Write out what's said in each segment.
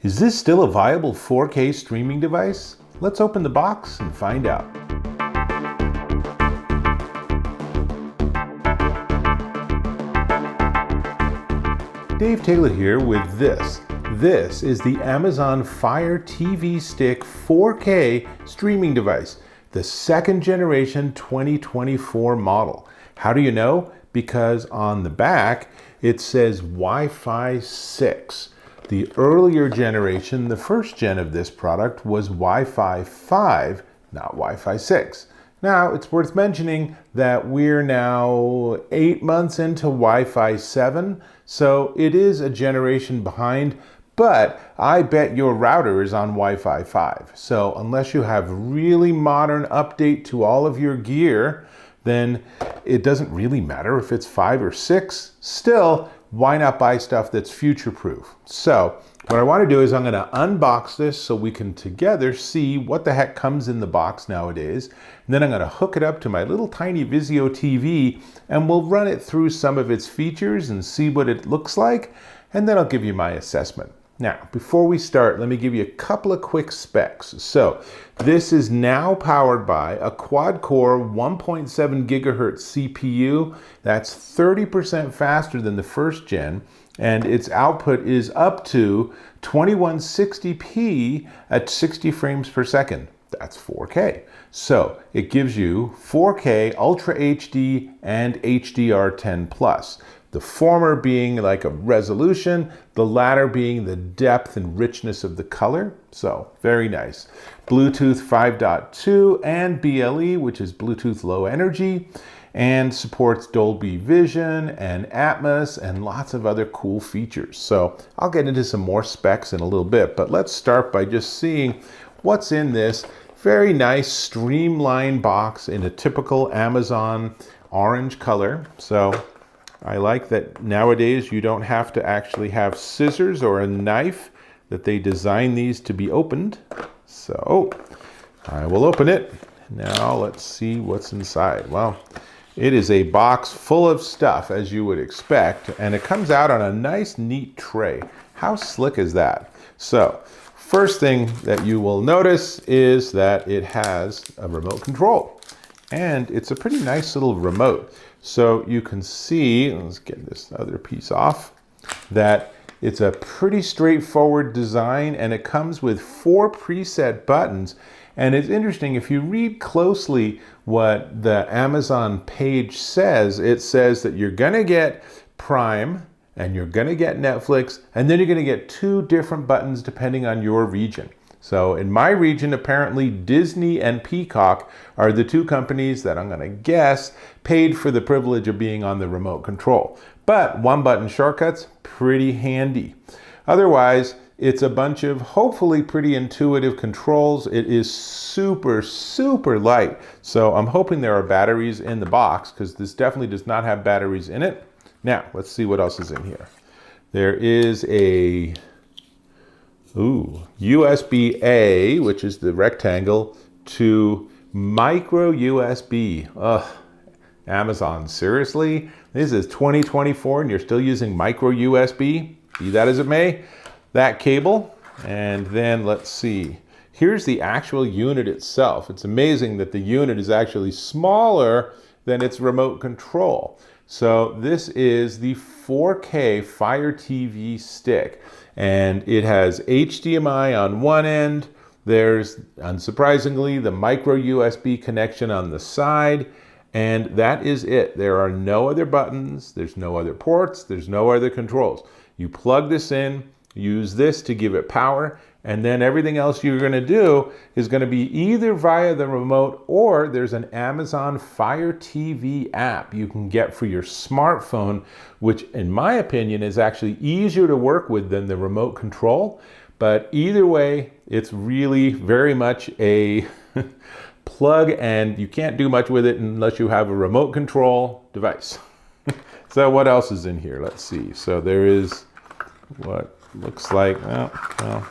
Is this still a viable 4K streaming device? Let's open the box and find out. Dave Taylor here with this. This is the Amazon Fire TV Stick 4K streaming device, the second generation 2024 model. How do you know? Because on the back it says Wi-Fi 6. The earlier generation, the first gen of this product, was Wi-Fi 5, not Wi-Fi 6. Now, it's worth mentioning that we're now 8 months into Wi-Fi 7, so it is a generation behind, but I bet your router is on Wi-Fi 5. So unless you have really modern update to all of your gear, then it doesn't really matter if it's 5 or 6. Still, why not buy stuff that's future-proof? So what I want to do is I'm going to unbox this so we can together see what the heck comes in the box nowadays. And then I'm going to hook it up to my little tiny Vizio TV and we'll run it through some of its features and see what it looks like. And then I'll give you my assessment. Now, before we start, let me give you a couple of quick specs. So this is now powered by a quad-core 1.7 gigahertz CPU. That's 30% faster than the first gen, and its output is up to 2160p at 60 frames per second. That's 4K. So it gives you 4K, Ultra HD, and HDR10+. The former being like a resolution, the latter being the depth and richness of the color. So very nice. Bluetooth 5.2 and BLE, which is Bluetooth Low Energy, and supports Dolby Vision and Atmos and lots of other cool features. So I'll get into some more specs in a little bit, but let's start by just seeing what's in this very nice streamlined box in a typical Amazon orange color. So I like that nowadays you don't have to actually have scissors or a knife, that they design these to be opened. So I will open it. Now let's see what's inside. Well, it is a box full of stuff, as you would expect, and it comes out on a nice, neat tray. How slick is that? So first thing that you will notice is that it has a remote control, and it's a pretty nice little remote. So you can see, let's get this other piece off, that it's a pretty straightforward design, and it comes with 4 preset buttons. And it's interesting, if you read closely what the Amazon page says, it says that you're gonna get Prime, and you're gonna get Netflix, and then you're gonna get 2 different buttons depending on your region. So in my region, apparently Disney and Peacock are the 2 companies that I'm gonna guess paid for the privilege of being on the remote control. But 1-button shortcuts, pretty handy. Otherwise, it's a bunch of hopefully pretty intuitive controls. It is super, super light. So I'm hoping there are batteries in the box, because this definitely does not have batteries in it. Now, let's see what else is in here. There is a USB-A, which is the rectangle, to micro USB. Ugh, Amazon, seriously? This is 2024 and you're still using micro USB? Be that as it may, that cable, and then let's see. Here's the actual unit itself. It's amazing that the unit is actually smaller than its remote control. So this is the 4K Fire TV Stick, and it has HDMI on one end. There's, unsurprisingly, the micro USB connection on the side, and that is it. There are no other buttons, there's no other ports, there's no other controls. You plug this in, use this to give it power, and then everything else you're going to do is going to be either via the remote, or there's an Amazon Fire TV app you can get for your smartphone, which in my opinion is actually easier to work with than the remote control. But either way, it's really very much a plug, and you can't do much with it unless you have a remote control device. So what else is in here? Let's see. So there is what looks like, well,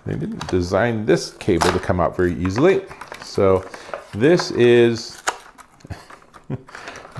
they didn't design this cable to come out very easily. So this is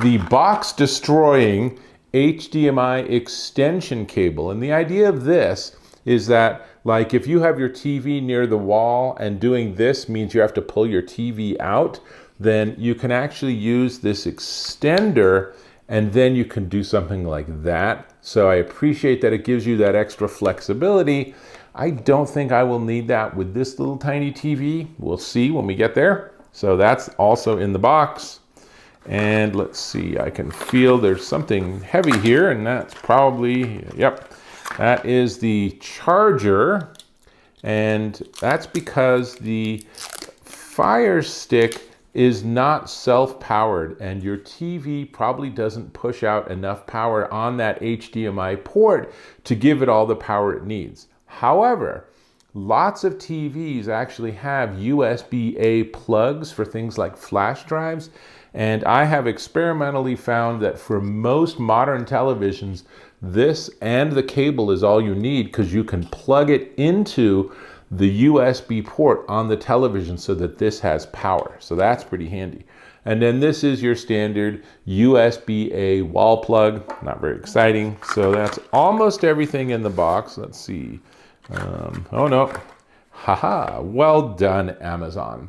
the box destroying HDMI extension cable. And the idea of this is that, like, if you have your TV near the wall and doing this means you have to pull your TV out, then you can actually use this extender and then you can do something like that. So I appreciate that it gives you that extra flexibility. I don't think I will need that with this little tiny TV. We'll see when we get there. So that's also in the box. And let's see, I can feel there's something heavy here, and that's probably, yep, that is the charger. And that's because the Fire Stick is not self-powered, and your TV probably doesn't push out enough power on that HDMI port to give it all the power it needs. However, lots of TVs actually have USB-A plugs for things like flash drives, and I have experimentally found that for most modern televisions, this and the cable is all you need, because you can plug it into the USB port on the television so that this has power. So that's pretty handy. And then this is your standard USB-A wall plug. Not very exciting. So that's almost everything in the box. Let's see. Oh no. Haha. Well done, Amazon.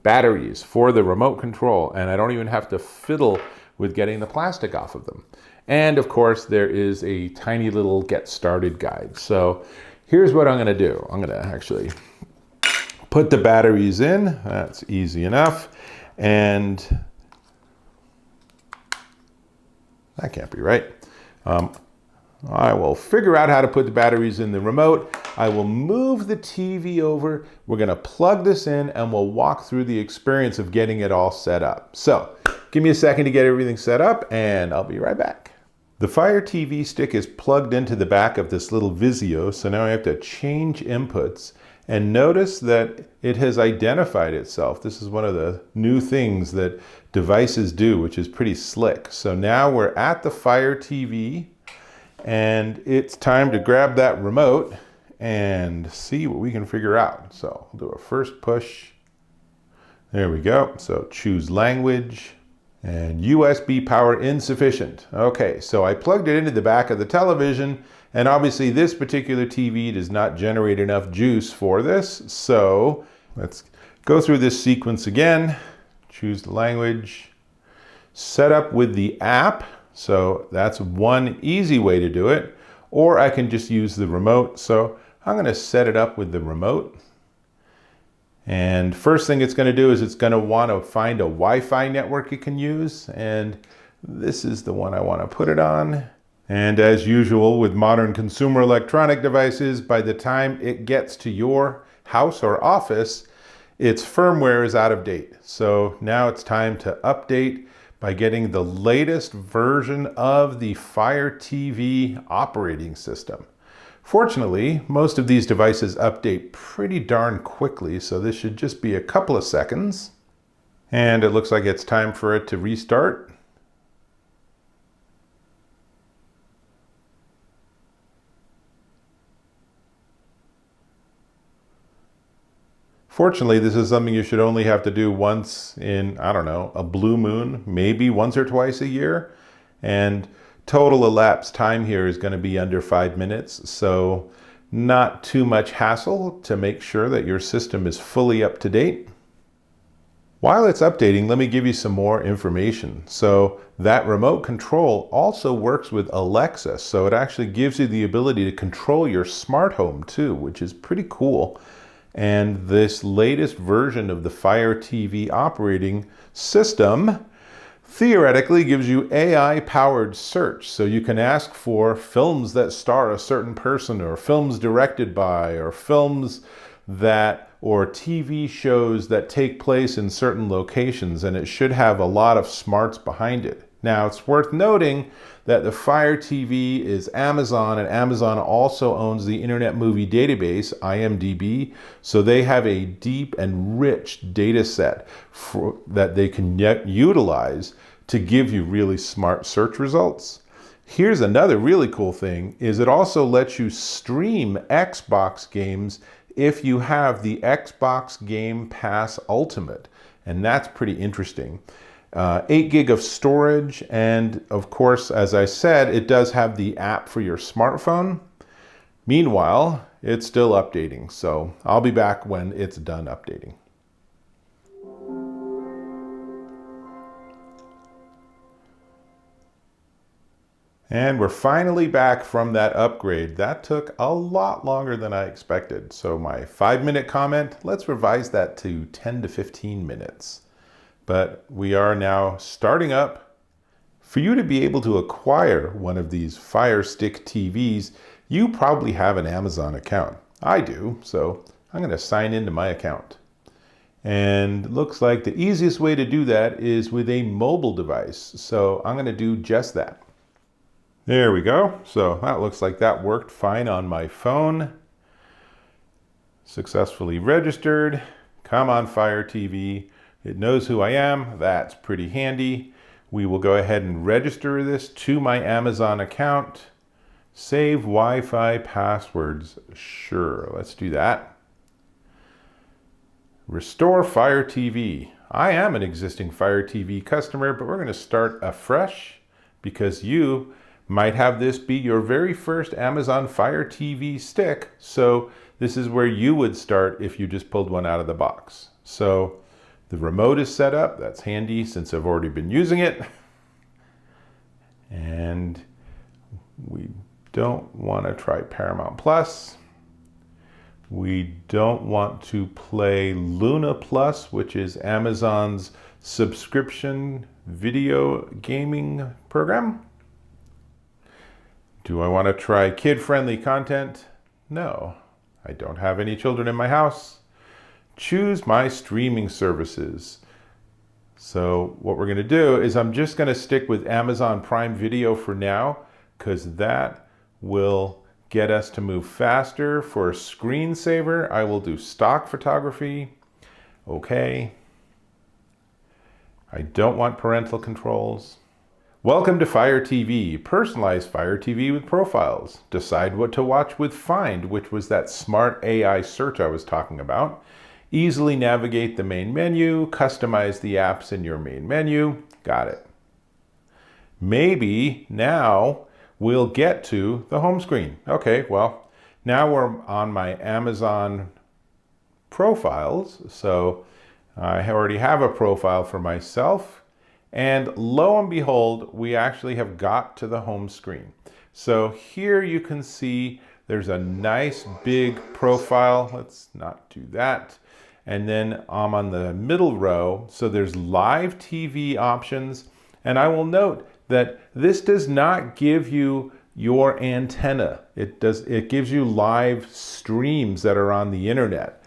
Batteries for the remote control. And I don't even have to fiddle with getting the plastic off of them. And of course, there is a tiny little get started guide. So here's what I'm going to do. I'm going to actually put the batteries in. That's easy enough. And that can't be right. I will figure out how to put the batteries in the remote. I will move the TV over. We're going to plug this in and we'll walk through the experience of getting it all set up. So give me a second to get everything set up and I'll be right back. The Fire TV stick is plugged into the back of this little Vizio, so now I have to change inputs, and notice that it has identified itself. This is one of the new things that devices do, which is pretty slick. So now we're at the Fire TV, and it's time to grab that remote and see what we can figure out. So I'll do a first push. There we go. So choose language. And USB power insufficient. Okay, so I plugged it into the back of the television, and obviously this particular TV does not generate enough juice for this. So let's go through this sequence again. Choose the language. Set up with the app. So that's one easy way to do it. Or I can just use the remote. So I'm going to set it up with the remote. And first thing it's going to do is it's going to want to find a Wi-Fi network it can use. And this is the one I want to put it on. And as usual with modern consumer electronic devices, by the time it gets to your house or office, its firmware is out of date. So now it's time to update by getting the latest version of the Fire TV operating system. Fortunately, most of these devices update pretty darn quickly, so this should just be a couple of seconds. And it looks like it's time for it to restart. Fortunately, this is something you should only have to do once in, I don't know, a blue moon, maybe once or twice a year. And total elapsed time here is going to be under 5 minutes, so not too much hassle to make sure that your system is fully up to date. While it's updating, let me give you some more information. So that remote control also works with Alexa, so it actually gives you the ability to control your smart home too, which is pretty cool. And this latest version of the Fire TV operating system theoretically gives you AI-powered search. So you can ask for films that star a certain person, or films directed by, or films that, or TV shows that take place in certain locations, and it should have a lot of smarts behind it. Now, it's worth noting that the Fire TV is Amazon, and Amazon also owns the Internet Movie Database, IMDb, so they have a deep and rich data set that they can utilize to give you really smart search results. Here's another really cool thing, is it also lets you stream Xbox games if you have the Xbox Game Pass Ultimate, and that's pretty interesting. 8 gig of storage, and of course, as I said, it does have the app for your smartphone. Meanwhile, it's still updating, so I'll be back when it's done updating. And we're finally back from that upgrade. That took a lot longer than I expected. So my 5-minute comment, let's revise that to 10 to 15 minutes. But we are now starting up. For you to be able to acquire one of these Fire Stick TVs, you probably have an Amazon account. I do, so I'm going to sign into my account. And it looks like the easiest way to do that is with a mobile device. So I'm going to do just that. There we go. So that looks like that worked fine on my phone. Successfully registered. Come on, Fire TV. It knows who I am. That's pretty handy. We will go ahead and register this to my Amazon account. Save Wi-Fi passwords. Sure, let's do that. Restore Fire TV. I am an existing Fire TV customer, but we're going to start afresh because you might have this be your very first Amazon Fire TV stick. So this is where you would start if you just pulled one out of the box. So the remote is set up. That's handy since I've already been using it. And we don't want to try Paramount Plus. We don't want to play Luna Plus, which is Amazon's subscription video gaming program. Do I want to try kid-friendly content? No, I don't have any children in my house. Choose my streaming services. So what we're going to do is I'm just going to stick with Amazon Prime Video for now, because that will get us to move faster. For a screensaver, I will do stock photography. Okay. I don't want parental controls. Welcome to Fire TV. Personalize Fire TV with profiles. Decide what to watch with Find, which was that smart AI search I was talking about. Easily navigate the main menu. Customize the apps in your main menu. Got it. Maybe now we'll get to the home screen. Okay, well, now we're on my Amazon profiles. So I already have a profile for myself. And lo and behold, we actually have got to the home screen. So here you can see there's a nice big profile. Let's not do that. And then I'm on the middle row. So there's live TV options. And I will note that this does not give you your antenna. It gives you live streams that are on the internet.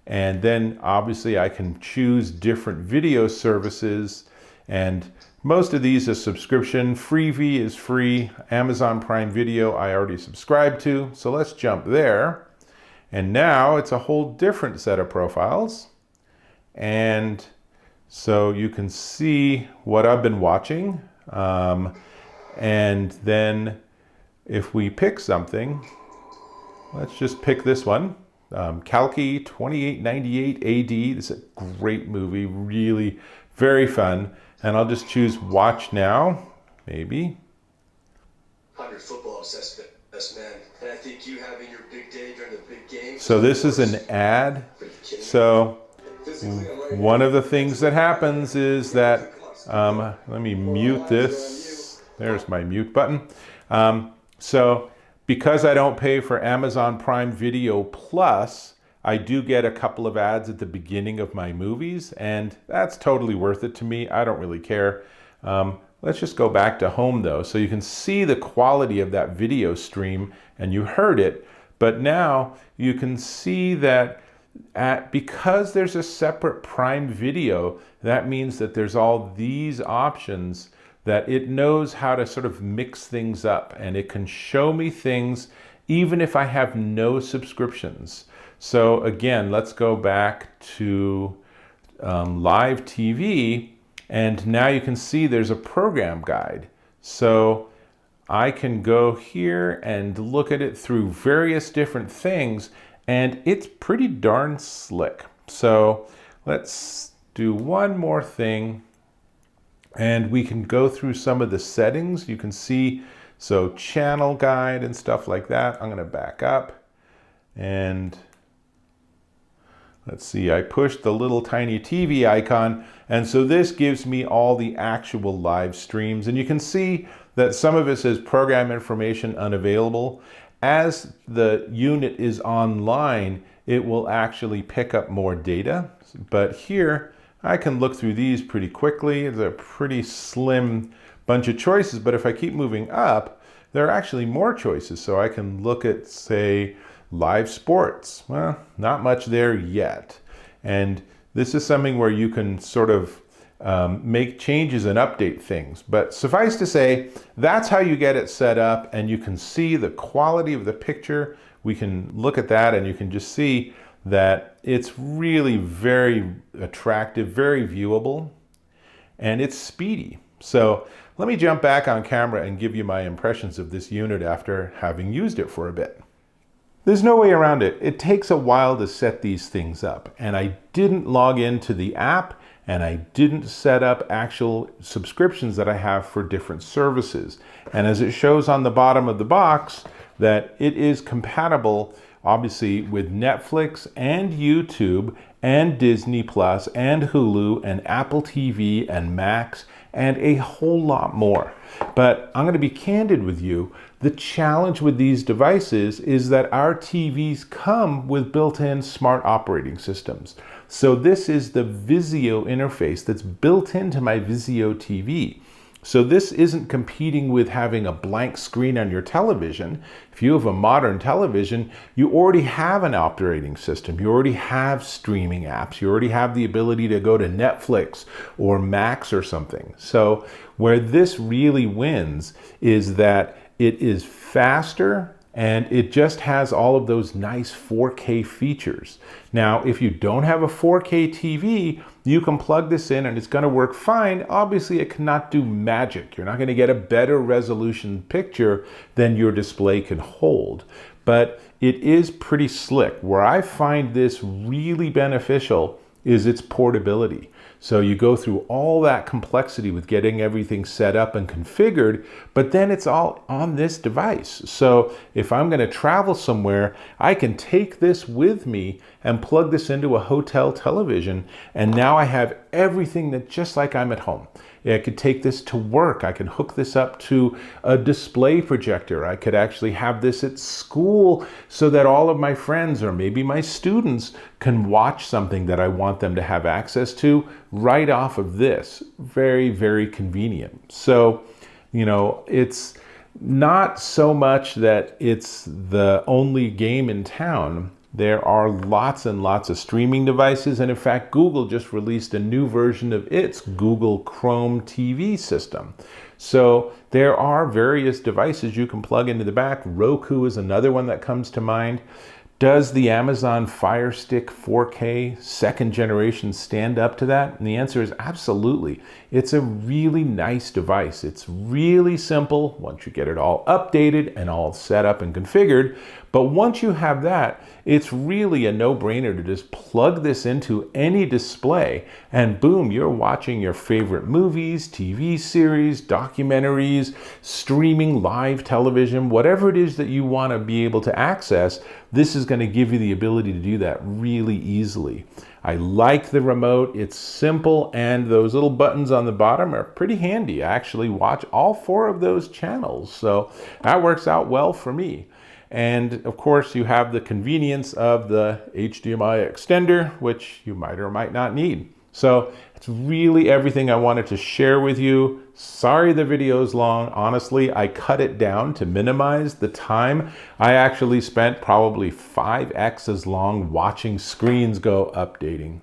And then obviously I can choose different video services. And most of these are subscription. Freevee is free. Amazon Prime Video I already subscribed to. So let's jump there. And now it's a whole different set of profiles. And so you can see what I've been watching. And then if we pick something, let's just pick this one. Kalki 2898 AD. This is a great movie, really very fun. And I'll just choose watch now, maybe. I'm your football obsessed best man, and I think you having your big day during the big game. So this is an ad. So one of the things that happens is that, let me mute this. There's my mute button. So because I don't pay for Amazon Prime Video Plus, I do get a couple of ads at the beginning of my movies, and that's totally worth it to me. I don't really care. Let's just go back to home though. So you can see the quality of that video stream, and you heard it, but now you can see that because there's a separate Prime Video, that means that there's all these options that it knows how to sort of mix things up, and it can show me things even if I have no subscriptions. So again, let's go back to live TV, and now you can see there's a program guide. So I can go here and look at it through various different things, and it's pretty darn slick. So let's do one more thing, and we can go through some of the settings. You can see So channel guide and stuff like that. I'm going to back up and let's see, I pushed the little tiny TV icon, and so this gives me all the actual live streams. And you can see that some of it says program information unavailable. As the unit is online, it will actually pick up more data. But here, I can look through these pretty quickly. It's a pretty slim bunch of choices, but if I keep moving up, there are actually more choices. So I can look at, say, live sports. Well, not much there yet. And this is something where you can sort of make changes and update things. But suffice to say, that's how you get it set up, and you can see the quality of the picture. We can look at that and you can just see that it's really very attractive, very viewable, and it's speedy. So let me jump back on camera and give you my impressions of this unit after having used it for a bit. There's no way around it. It takes a while to set these things up, and I didn't log into the app, and I didn't set up actual subscriptions that I have for different services. And as it shows on the bottom of the box, that it is compatible obviously with Netflix and YouTube and Disney Plus and Hulu and Apple TV and Max and a whole lot more. But I'm going to be candid with you. The challenge with these devices is that our TVs come with built-in smart operating systems. So this is the Vizio interface that's built into my Vizio TV. So this isn't competing with having a blank screen on your television. If you have a modern television, you already have an operating system. You already have streaming apps. You already have the ability to go to Netflix or Max or something. So where this really wins is that it is faster and it just has all of those nice 4K features. Now, if you don't have a 4K TV, you can plug this in and it's going to work fine. Obviously, it cannot do magic. You're not going to get a better resolution picture than your display can hold. But it is pretty slick. Where I find this really beneficial is its portability. So you go through all that complexity with getting everything set up and configured, but then it's all on this device. So if I'm going to travel somewhere, I can take this with me and plug this into a hotel television, and now I have everything that just like I'm at home. I could take this to work. I can hook this up to a display projector. I could actually have this at school so that all of my friends or maybe my students can watch something that I want them to have access to right off of this. Very, very convenient. So, you know, it's not so much that it's the only game in town. There are lots and lots of streaming devices, and in fact, Google just released a new version of its Google Chrome TV system. So there are various devices you can plug into the back. Roku is another one that comes to mind. Does the Amazon Fire Stick 4K second generation stand up to that? And the answer is absolutely. It's a really nice device. It's really simple once you get it all updated and all set up and configured. But once you have that, it's really a no-brainer to just plug this into any display and boom, you're watching your favorite movies, TV series, documentaries, streaming live television, whatever it is that you want to be able to access. This is going to give you the ability to do that really easily. I like the remote. It's simple, and those little buttons on the bottom are pretty handy. I actually watch all 4 of those channels, so that works out well for me. And of course, you have the convenience of the HDMI extender, which you might or might not need. So it's really everything I wanted to share with you. Sorry the video is long. Honestly, I cut it down to minimize the time. I actually spent probably 5x as long watching screens go updating.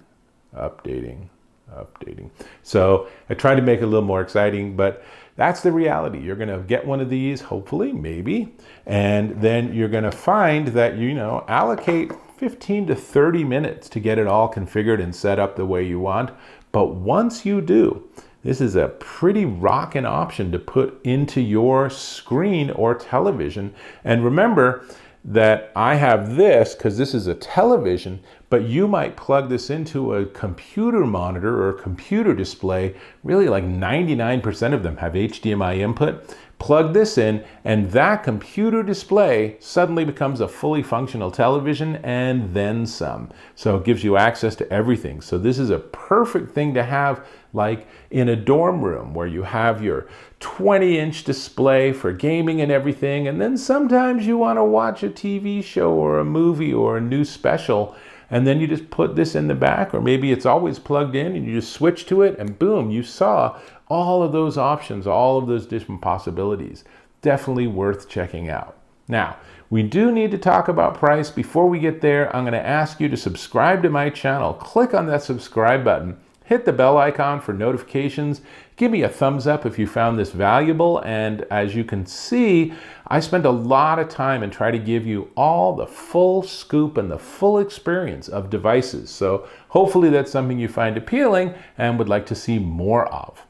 So I tried to make it a little more exciting, but that's the reality. You're going to get one of these, hopefully, maybe, and then you're going to find that, you know, allocate 15 to 30 minutes to get it all configured and set up the way you want. But once you do, this is a pretty rockin' option to put into your screen or television. And remember that I have this because this is a television, but you might plug this into a computer monitor or a computer display. Really, like 99% of them have HDMI input, Plug this in, and that computer display suddenly becomes a fully functional television and then some. So it gives you access to everything. So this is a perfect thing to have like in a dorm room where you have your 20-inch display for gaming and everything, and then sometimes you want to watch a TV show or a movie or a new special, and then you just put this in the back, or maybe it's always plugged in and you just switch to it and boom, you saw all of those options, all of those different possibilities. Definitely worth checking out. Now, we do need to talk about price. Before we get there, I'm going to ask you to subscribe to my channel. Click on that subscribe button. Hit the bell icon for notifications. Give me a thumbs up if you found this valuable. And as you can see, I spent a lot of time and try to give you all the full scoop and the full experience of devices. So hopefully that's something you find appealing and would like to see more of.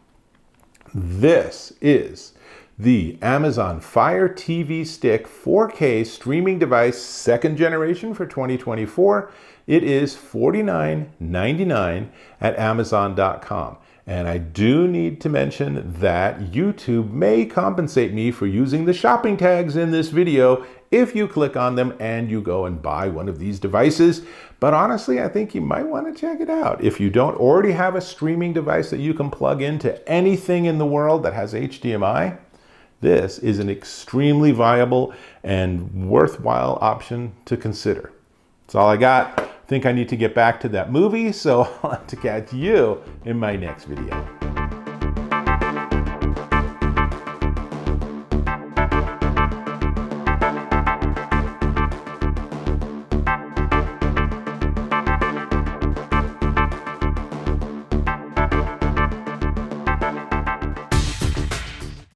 This is the Amazon Fire TV Stick 4K streaming device, second generation for 2024. It is $49.99 at Amazon.com. And I do need to mention that YouTube may compensate me for using the shopping tags in this video if you click on them and you go and buy one of these devices. But honestly, I think you might want to check it out. If you don't already have a streaming device that you can plug into anything in the world that has HDMI, this is an extremely viable and worthwhile option to consider. That's all I got. I think I need to get back to that movie, so I'll have to catch you in my next video.